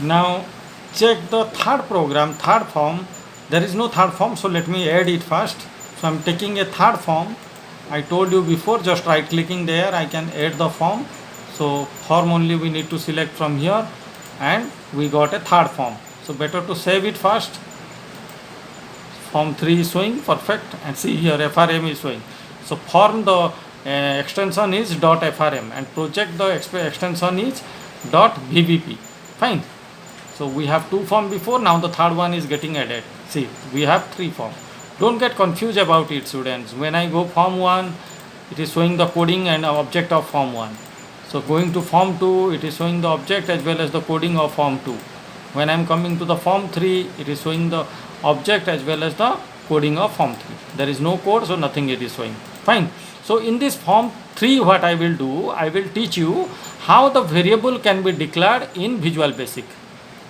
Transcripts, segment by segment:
Now check the third program, third form. There is no third form, so let me add it first. So I'm taking a third form. I told you before, just right clicking there, I can add the form. So form only we need to select from here, and we got a third form. So better to save it first. Form 3 is showing perfect, and see here FRM is showing. So form the extension is .frm and project the extension is .vvp. Fine. So we have two form before, now the third one is getting added. See, we have three form. Don't get confused about it, students. When I go form 1, it is showing the coding and object of form 1. So going to form 2, it is showing the object as well as the coding of form 2. When I am coming to the form 3, it is showing the object as well as the coding of form 3. There is no code, so nothing it is showing. Fine. So in this form 3, what I will do, I will teach you how the variable can be declared in Visual Basic.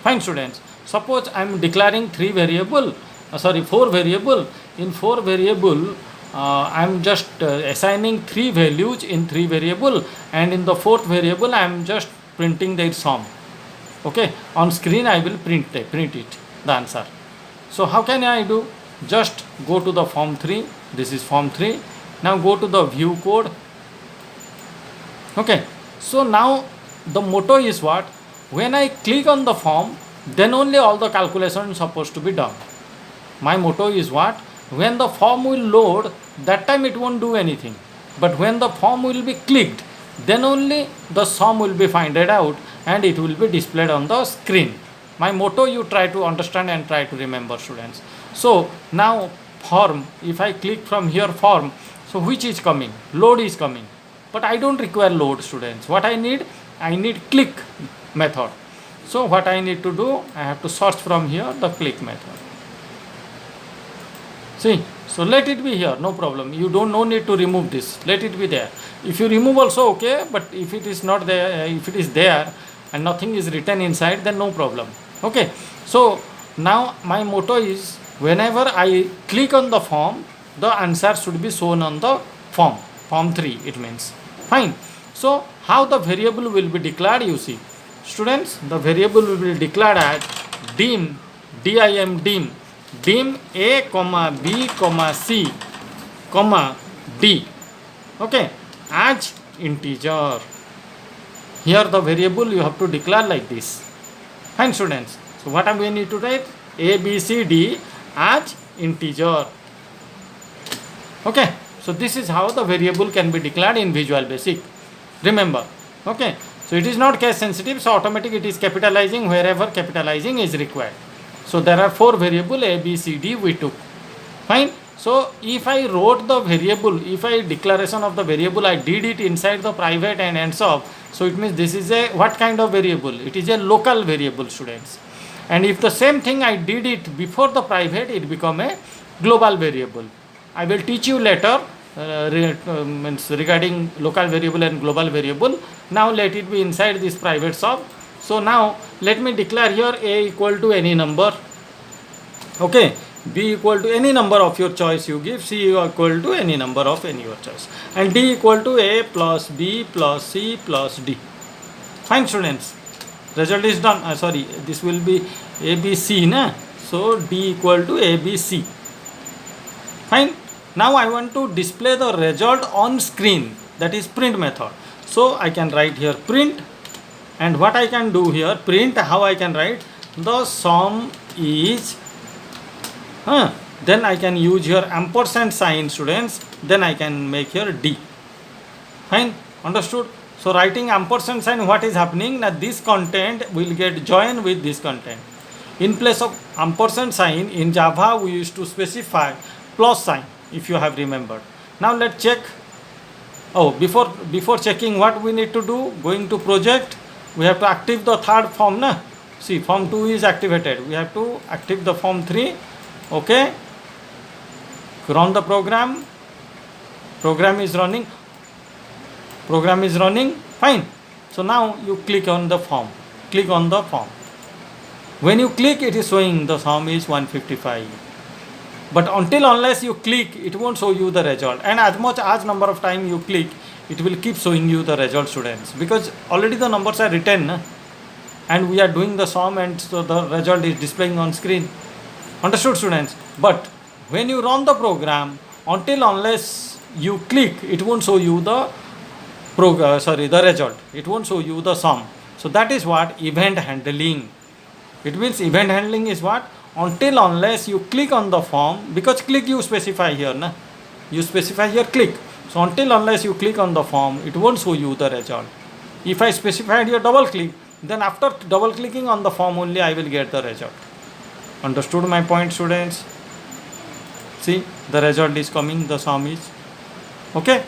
Fine, students. Suppose I am declaring four variable. In 4 variable, I am just assigning 3 values in 3 variable, and in the 4th variable I am just printing their sum. Okay, on screen I will print it, the answer. So how can I do? Just go to the form 3. This is form 3. Now go to the view code. Okay, so now the motto is what? When I click on the form, then only all the calculations supposed to be done. My motto is what? When the form will load, that time it won't do anything. But when the form will be clicked, then only the sum will be found out and it will be displayed on the screen. My motto you try to understand and try to remember, students. So now form, if I click from here form, so which is coming? Load is coming. But I don't require load, students. What I need click method. So what I need to do, I have to search from here the click method. See, so let it be here, no problem. You don't no need to remove this. Let it be there. If you remove also okay, but if it is not there, if it is there and nothing is written inside, then no problem. Okay. So now my motto is whenever I click on the form, the answer should be shown on the form. Form 3 it means. Fine. So how the variable will be declared, you see. Students, the variable will be declared as dim, dim a comma b comma c comma d, okay, as integer. Here the variable you have to declare like this. Fine, students. So what we need to write? A b c d as integer. Okay, so this is how the variable can be declared in Visual Basic. Remember. Okay, so it is not case sensitive, so automatic it is capitalizing wherever capitalizing is required. So there are 4 variable A, B, C, D we took. Fine. So if I wrote the variable, if I declaration of the variable, I did it inside the private and ends up. So it means this is a what kind of variable? It is a local variable, students. And if the same thing I did it before the private, it become a global variable. I will teach you later regarding local variable and global variable. Now let it be inside this private sub. So now let me declare here A equal to any number, okay, B equal to any number of your choice you give, C equal to any number of any your choice, and D equal to A plus B plus C plus D. Fine, students. Result is done. Sorry, this will be ABC, na? So D equal to ABC. Fine. Now I want to display the result on screen, that is print method. So I can write here print, and what I can do here, print, how I can write, the sum is, then I can use here ampersand sign, students, then I can make here D. Fine, understood? So writing ampersand sign, what is happening, now this content will get joined with this content. In place of ampersand sign, in Java we used to specify plus sign, if you have remembered. Now let's check. Oh, before checking, what we need to do, going to project, we have to active the third form, na? See, form 2 is activated. We have to active the form 3. Okay. Run the program. Program is running. Fine. So now you click on the form. Click on the form. When you click, it is showing the sum is 155. But unless you click, it won't show you the result. And as number of time you click, it will keep showing you the result, students, because already the numbers are written, na? and we are doing the sum, and so the result is displaying on screen. Understood, students? But when you run the program, until unless you click, it won't show you the the result. It won't show you the sum. So that is what event handling. It means event handling is what? Until unless you click on the form, because click you specify here, na? You specify here click. So until unless you click on the form, it won't show you the result. If I specified here double click, then after double clicking on the form only I will get the result. Understood my point, students? See, the result is coming, the sum is okay.